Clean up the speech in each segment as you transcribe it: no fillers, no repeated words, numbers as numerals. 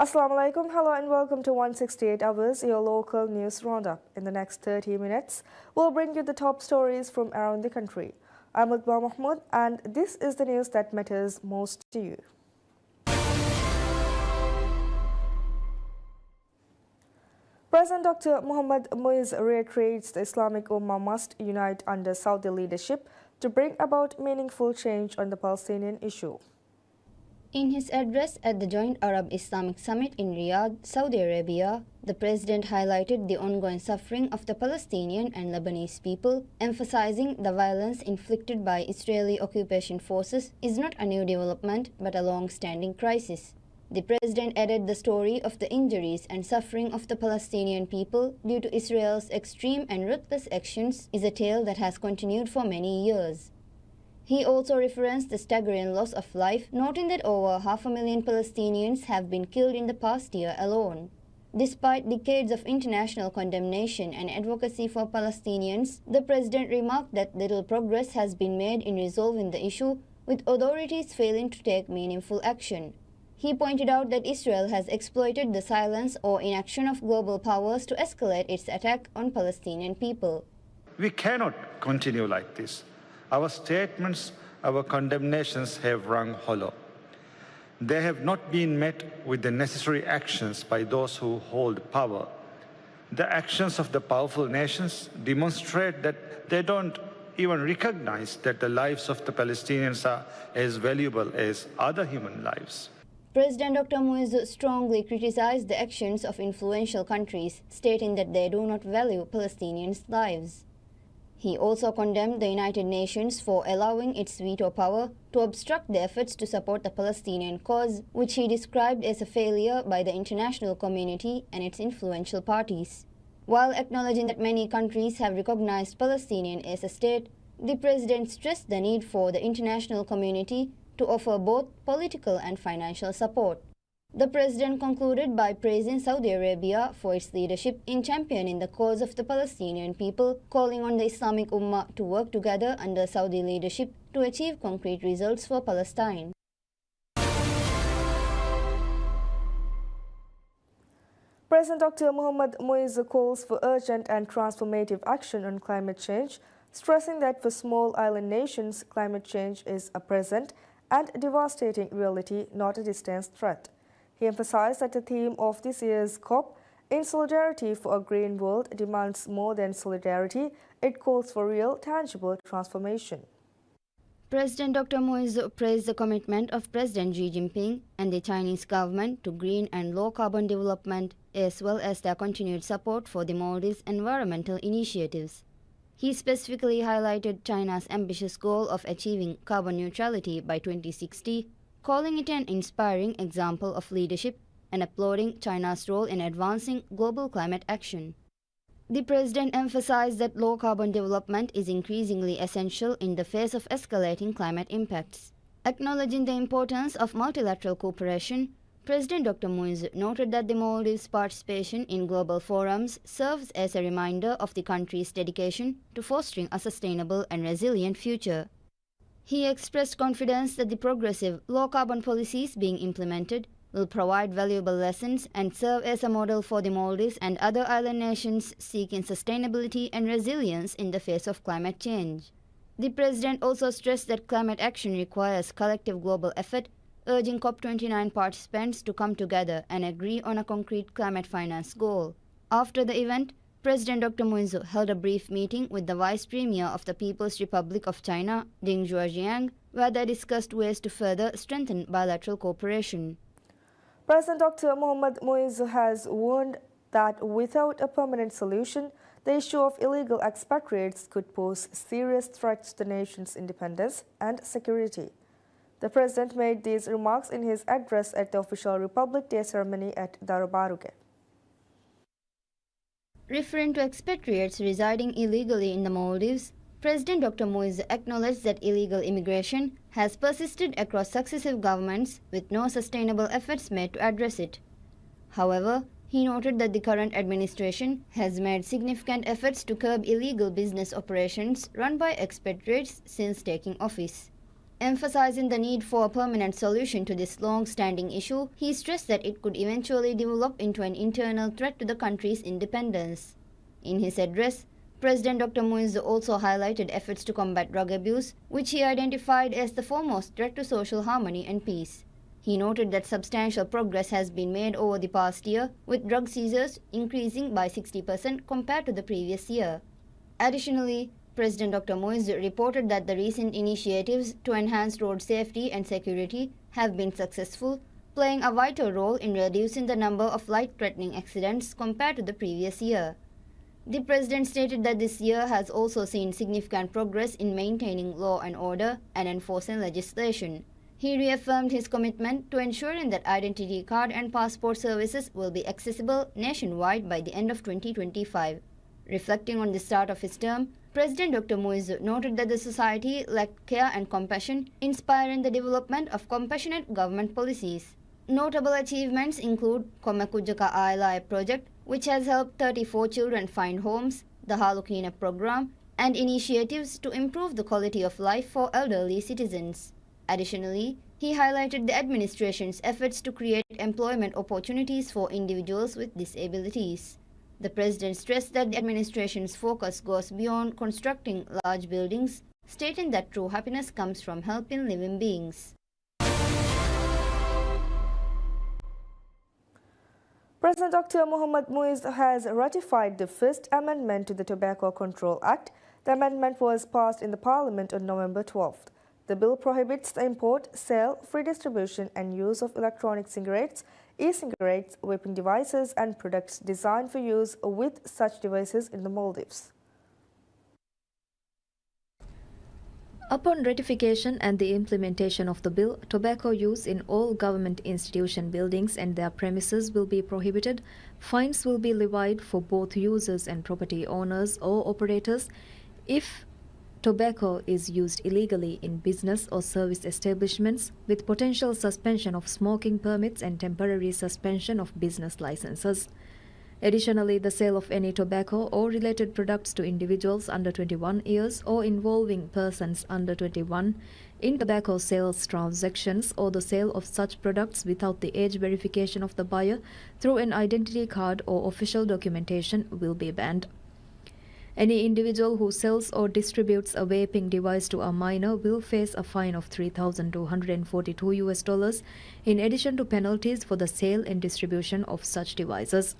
Assalamu alaikum, hello and welcome to 168 Hours, your local news roundup. In the next 30 minutes, we'll bring you the top stories from around the country. I'm Utba Mahmoud and this is the news that matters most to you. President Dr. Mohammad Muiz reiterates the Islamic Ummah must unite under Saudi leadership to bring about meaningful change on the Palestinian issue. In his address at the Joint Arab-Islamic Summit in Riyadh, Saudi Arabia, the president highlighted the ongoing suffering of the Palestinian and Lebanese people, emphasizing the violence inflicted by Israeli occupation forces is not a new development but a long-standing crisis. The president added the story of the injuries and suffering of the Palestinian people due to Israel's extreme and ruthless actions is a tale that has continued for many years. He also referenced the staggering loss of life, noting that over 500,000 Palestinians have been killed in the past year alone. Despite decades of international condemnation and advocacy for Palestinians, the president remarked that little progress has been made in resolving the issue, with authorities failing to take meaningful action. He pointed out that Israel has exploited the silence or inaction of global powers to escalate its attack on Palestinian people. We cannot continue like this. Our statements, our condemnations have rung hollow. They have not been met with the necessary actions by those who hold power. The actions of the powerful nations demonstrate that they don't even recognize that the lives of the Palestinians are as valuable as other human lives. President Dr. Muiz strongly criticized the actions of influential countries, stating that they do not value Palestinians' lives. He also condemned the United Nations for allowing its veto power to obstruct the efforts to support the Palestinian cause, which he described as a failure by the international community and its influential parties. While acknowledging that many countries have recognized Palestine as a state, the president stressed the need for the international community to offer both political and financial support. The president concluded by praising Saudi Arabia for its leadership in championing the cause of the Palestinian people, calling on the Islamic Ummah to work together under Saudi leadership to achieve concrete results for Palestine. President Dr. Mohammad Muiz calls for urgent and transformative action on climate change, stressing that for small island nations, climate change is a present and devastating reality, not a distant threat. He emphasized that the theme of this year's COP, In Solidarity for a Green World, demands more than solidarity. It calls for real, tangible transformation. President Dr. Muiz praised the commitment of President Xi Jinping and the Chinese government to green and low-carbon development, as well as their continued support for the Maldives' environmental initiatives. He specifically highlighted China's ambitious goal of achieving carbon neutrality by 2060, calling it an inspiring example of leadership and applauding China's role in advancing global climate action. The president emphasized that low-carbon development is increasingly essential in the face of escalating climate impacts. Acknowledging the importance of multilateral cooperation, President Dr. Muiz noted that the Maldives' participation in global forums serves as a reminder of the country's dedication to fostering a sustainable and resilient future. He expressed confidence that the progressive, low-carbon policies being implemented will provide valuable lessons and serve as a model for the Maldives and other island nations seeking sustainability and resilience in the face of climate change. The president also stressed that climate action requires collective global effort, urging COP29 participants to come together and agree on a concrete climate finance goal. After the event, President Dr. Muiz held a brief meeting with the Vice Premier of the People's Republic of China, Ding Zhuojiang, where they discussed ways to further strengthen bilateral cooperation. President Dr. Mohammad Muiz has warned that without a permanent solution, the issue of illegal expatriates could pose serious threats to the nation's independence and security. The president made these remarks in his address at the official Republic Day ceremony at Darubaruge. Referring to expatriates residing illegally in the Maldives, President Dr. Muiz acknowledged that illegal immigration has persisted across successive governments with no sustainable efforts made to address it. However, he noted that the current administration has made significant efforts to curb illegal business operations run by expatriates since taking office. Emphasizing the need for a permanent solution to this long-standing issue, he stressed that it could eventually develop into an internal threat to the country's independence. In his address, President Dr. Muiz also highlighted efforts to combat drug abuse, which he identified as the foremost threat to social harmony and peace. He noted that substantial progress has been made over the past year, with drug seizures increasing by 60% compared to the previous year. Additionally, President Dr. Muiz reported that the recent initiatives to enhance road safety and security have been successful, playing a vital role in reducing the number of life-threatening accidents compared to the previous year. The President stated that this year has also seen significant progress in maintaining law and order and enforcing legislation. He reaffirmed his commitment to ensuring that identity card and passport services will be accessible nationwide by the end of 2025. Reflecting on the start of his term, President Dr. Muiz noted that the society lacked care and compassion, inspiring the development of compassionate government policies. Notable achievements include Komekujaka Ailai project, which has helped 34 children find homes, the Halukina program, and initiatives to improve the quality of life for elderly citizens. Additionally, he highlighted the administration's efforts to create employment opportunities for individuals with disabilities. The President stressed that the administration's focus goes beyond constructing large buildings, stating that true happiness comes from helping living beings. President Dr. Mohammad Muiz has ratified the first amendment to the Tobacco Control Act. The amendment was passed in the Parliament on November 12th. The bill prohibits the import, sale, free distribution and use of electronic cigarettes, e-cigarettes, vaping devices and products designed for use with such devices in the Maldives. Upon ratification and the implementation of the bill, tobacco use in all government institution buildings and their premises will be prohibited. Fines will be levied for both users and property owners or operators if tobacco is used illegally in business or service establishments, with potential suspension of smoking permits and temporary suspension of business licenses. Additionally, the sale of any tobacco or related products to individuals under 21 years or involving persons under 21 in tobacco sales transactions or the sale of such products without the age verification of the buyer through an identity card or official documentation will be banned. Any individual who sells or distributes a vaping device to a minor will face a fine of $3,242 in addition to penalties for the sale and distribution of such devices.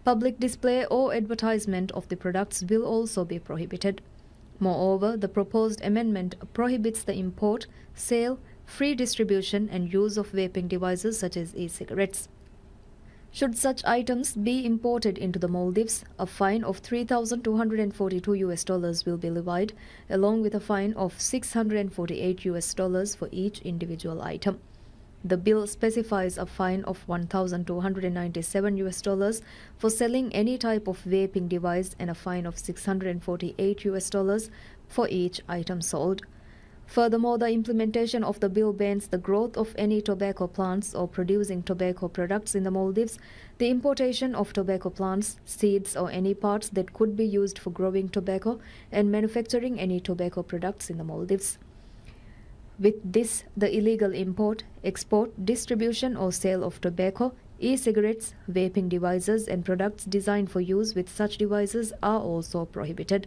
Public display or advertisement of the products will also be prohibited. Moreover, the proposed amendment prohibits the import, sale, free distribution and use of vaping devices such as e-cigarettes. Should such items be imported into the Maldives, a fine of $3,242 will be levied, along with a fine of $648 for each individual item. The bill specifies a fine of $1,297 for selling any type of vaping device and a fine of $648 for each item sold. Furthermore, the implementation of the bill bans the growth of any tobacco plants or producing tobacco products in the Maldives, the importation of tobacco plants, seeds or any parts that could be used for growing tobacco, and manufacturing any tobacco products in the Maldives. With this, the illegal import, export, distribution or sale of tobacco, e-cigarettes, vaping devices and products designed for use with such devices are also prohibited.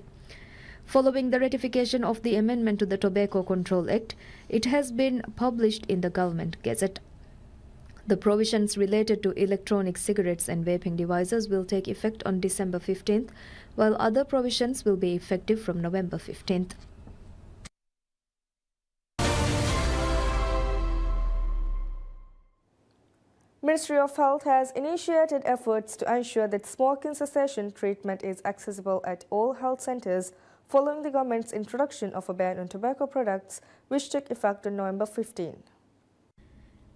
Following the ratification of the amendment to the Tobacco Control Act, it has been published in the Government Gazette. The provisions related to electronic cigarettes and vaping devices will take effect on December 15th, while other provisions will be effective from November 15th. Ministry of Health has initiated efforts to ensure that smoking cessation treatment is accessible at all health centers following the government's introduction of a ban on tobacco products, which took effect on November 15.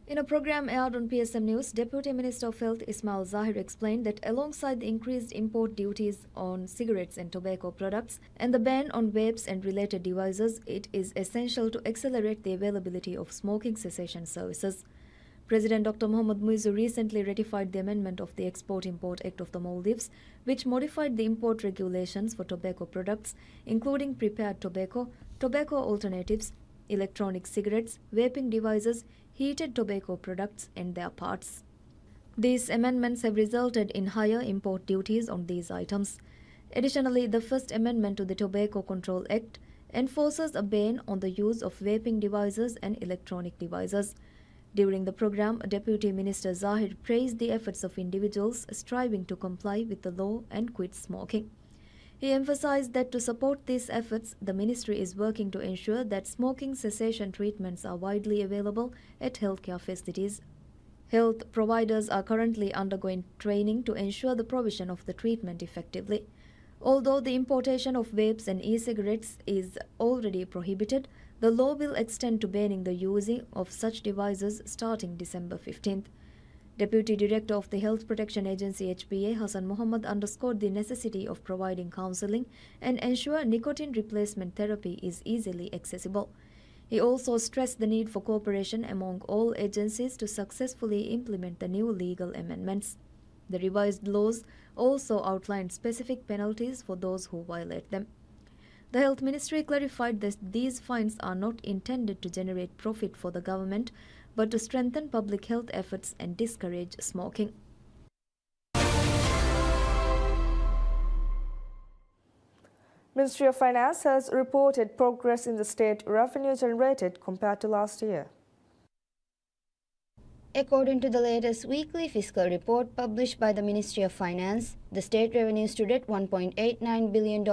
In a program aired on PSMNEWS, Deputy Minister of Health Ismail Zahir explained that alongside the increased import duties on cigarettes and tobacco products and the ban on vapes and related devices, it is essential to accelerate the availability of smoking cessation services. President Dr. Mohammad Muiz recently ratified the amendment of the Export-Import Act of the Maldives, which modified the import regulations for tobacco products, including prepared tobacco, tobacco alternatives, electronic cigarettes, vaping devices, heated tobacco products and their parts. These amendments have resulted in higher import duties on these items. Additionally, the First Amendment to the Tobacco Control Act enforces a ban on the use of vaping devices and electronic devices. During the program, Deputy Minister Zahid praised the efforts of individuals striving to comply with the law and quit smoking. He emphasized that to support these efforts, the ministry is working to ensure that smoking cessation treatments are widely available at healthcare facilities. Health providers are currently undergoing training to ensure the provision of the treatment effectively. Although the importation of vapes and e-cigarettes is already prohibited, the law will extend to banning the use of such devices starting December 15th. Deputy Director of the Health Protection Agency HPA Hassan Mohammed underscored the necessity of providing counseling and ensure nicotine replacement therapy is easily accessible. He also stressed the need for cooperation among all agencies to successfully implement the new legal amendments. The revised laws also outlined specific penalties for those who violate them. The Health Ministry clarified that these fines are not intended to generate profit for the government, but to strengthen public health efforts and discourage smoking. Ministry of Finance has reported progress in the state revenue generated compared to last year. According to the latest weekly fiscal report published by the Ministry of Finance, the state revenue stood at $1.89 billion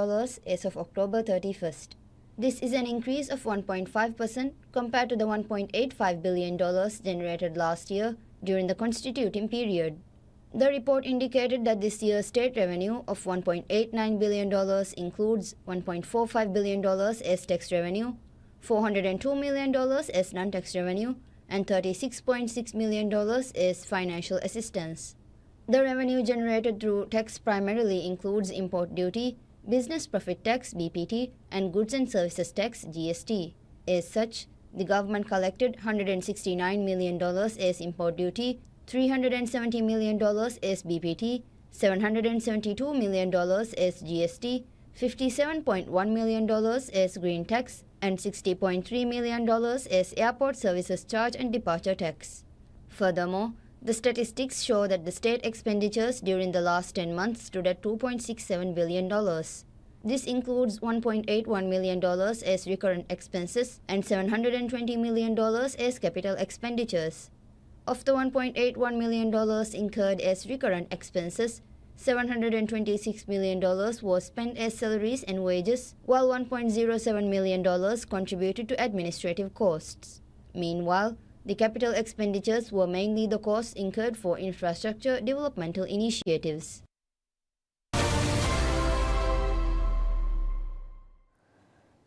as of October 31st. This is an increase of 1.5% compared to the $1.85 billion generated last year during the constituting period. The report indicated that this year's state revenue of $1.89 billion includes $1.45 billion as tax revenue, $402 million as non-tax revenue, and $36.6 million as financial assistance. The revenue generated through tax primarily includes import duty, business profit tax (BPT), and goods and services tax (GST). As such, the government collected $169 million as import duty, $370 million as BPT, $772 million as GST, $57.1 million as green tax, and $60.3 million as airport services charge and departure tax. Furthermore, the statistics show that the state expenditures during the last 10 months stood at $2.67 billion. This includes $1.81 million as recurrent expenses and $720 million as capital expenditures. Of the $1.81 million incurred as recurrent expenses, $726 million was spent as salaries and wages, while $1.07 million contributed to administrative costs. Meanwhile, the capital expenditures were mainly the costs incurred for infrastructure developmental initiatives.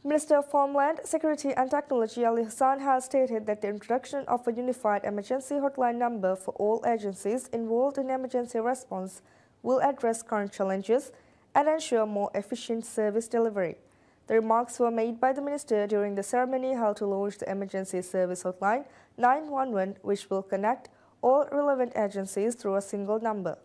Minister of Homeland Security and Technology Ali Hassan has stated that the introduction of a unified emergency hotline number for all agencies involved in emergency response will address current challenges and ensure more efficient service delivery. The remarks were made by the minister during the ceremony held to launch the emergency service hotline 911, which will connect all relevant agencies through a single number.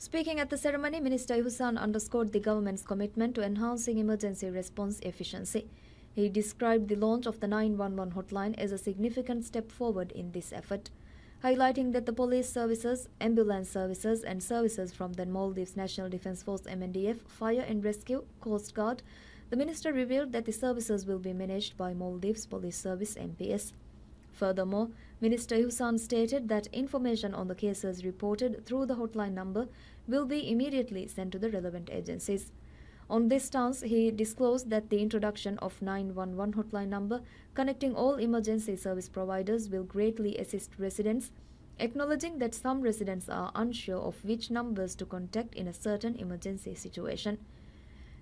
Speaking at the ceremony, Minister Hassan underscored the government's commitment to enhancing emergency response efficiency. He described the launch of the 911 hotline as a significant step forward in this effort, highlighting that the police services, ambulance services, and services from the Maldives National Defence Force (MNDF), Fire and Rescue, Coast Guard. The minister revealed that the services will be managed by Maldives Police Service (MPS). Furthermore, Minister Hassan stated that information on the cases reported through the hotline number will be immediately sent to the relevant agencies. On this stance, he disclosed that the introduction of 911 hotline number connecting all emergency service providers will greatly assist residents, acknowledging that some residents are unsure of which numbers to contact in a certain emergency situation.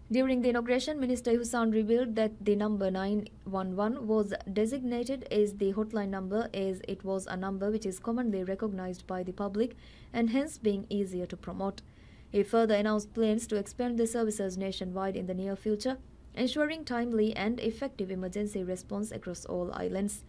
During the inauguration, Minister Hassan revealed that the number 911 was designated as the hotline number as it was a number which is commonly recognized by the public and hence being easier to promote. He further announced plans to expand the services nationwide in the near future, ensuring timely and effective emergency response across all islands.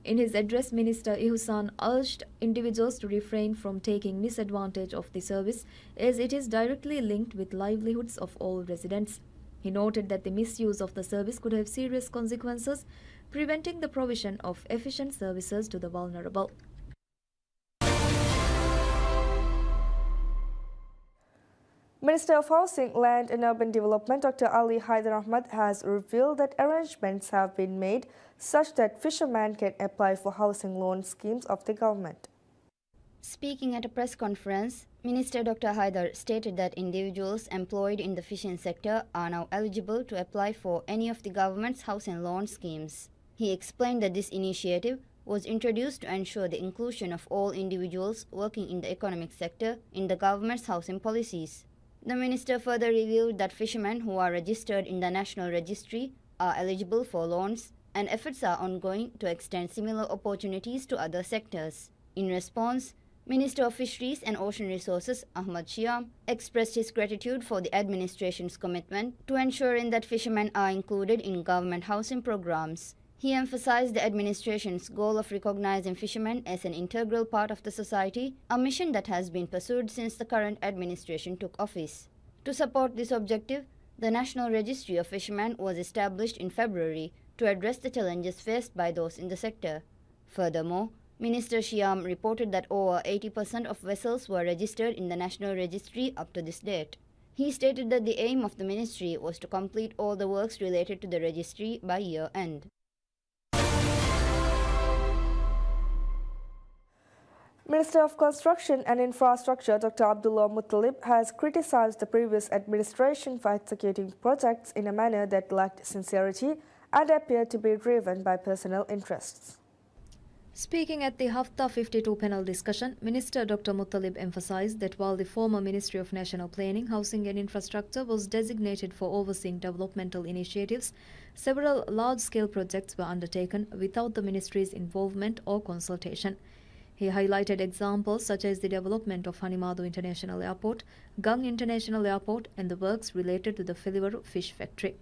In his address, Minister Hassan urged individuals to refrain from taking misadvantage of the service as it is directly linked with livelihoods of all residents. He noted that the misuse of the service could have serious consequences, preventing the provision of efficient services to the vulnerable. Minister of Housing, Land and Urban Development Dr. Ali Haider Ahmad has revealed that arrangements have been made such that fishermen can apply for housing loan schemes of the government. Speaking at a press conference, Minister Dr. Haider stated that individuals employed in the fishing sector are now eligible to apply for any of the government's housing loan schemes. He explained that this initiative was introduced to ensure the inclusion of all individuals working in the economic sector in the government's housing policies. The minister further revealed that fishermen who are registered in the National Registry are eligible for loans, and efforts are ongoing to extend similar opportunities to other sectors. In response, Minister of Fisheries and Ocean Resources Ahmad Shyam expressed his gratitude for the administration's commitment to ensuring that fishermen are included in government housing programs. He emphasized the administration's goal of recognizing fishermen as an integral part of the society, a mission that has been pursued since the current administration took office. To support this objective, the National Registry of Fishermen was established in February to address the challenges faced by those in the sector. Furthermore, Minister Shyam reported that over 80% of vessels were registered in the National Registry up to this date. He stated that the aim of the ministry was to complete all the works related to the registry by year end. Minister of Construction and Infrastructure Dr. Abdullah Muttalib has criticized the previous administration for executing projects in a manner that lacked sincerity and appeared to be driven by personal interests. Speaking at the Hafta 52 panel discussion, Minister Dr. Muttalib emphasized that while the former Ministry of National Planning, Housing and Infrastructure was designated for overseeing developmental initiatives, several large-scale projects were undertaken without the ministry's involvement or consultation. He highlighted examples such as the development of Hanimadu International Airport, Gang International Airport, and the works related to the Filivaru fish factory.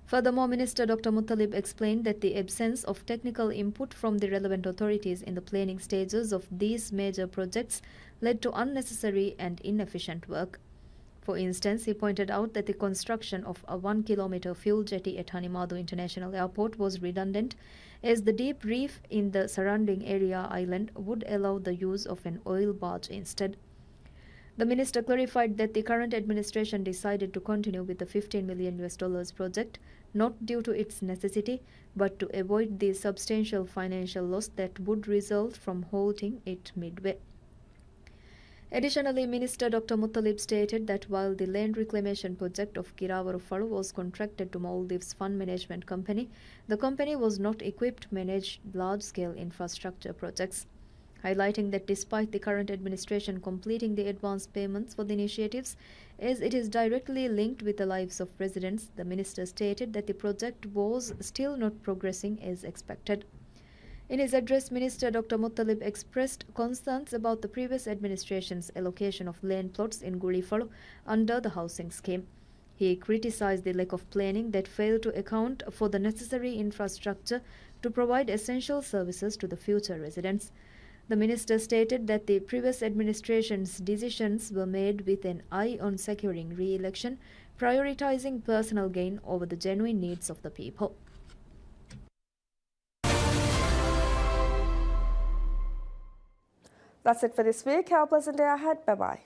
Furthermore, Minister Dr. Muttalib explained that the absence of technical input from the relevant authorities in the planning stages of these major projects led to unnecessary and inefficient work. For instance, he pointed out that the construction of a 1-kilometer fuel jetty at Hanimadu International Airport was redundant, as the deep reef in the surrounding area island would allow the use of an oil barge instead. The minister clarified that the current administration decided to continue with the $15 million project, not due to its necessity, but to avoid the substantial financial loss that would result from halting it midway. Additionally, Minister Dr. Muttalib stated that while the land reclamation project of Kiravaru Faru was contracted to Maldives Fund Management Company, the company was not equipped to manage large-scale infrastructure projects. Highlighting that despite the current administration completing the advance payments for the initiatives, as it is directly linked with the lives of residents, the minister stated that the project was still not progressing as expected. In his address, Minister Dr. Muttalib expressed concerns about the previous administration's allocation of land plots in Gurifalu under the housing scheme. He criticized the lack of planning that failed to account for the necessary infrastructure to provide essential services to the future residents. The minister stated that the previous administration's decisions were made with an eye on securing re-election, prioritizing personal gain over the genuine needs of the people. That's it for this week. Have a pleasant day ahead. Bye-bye.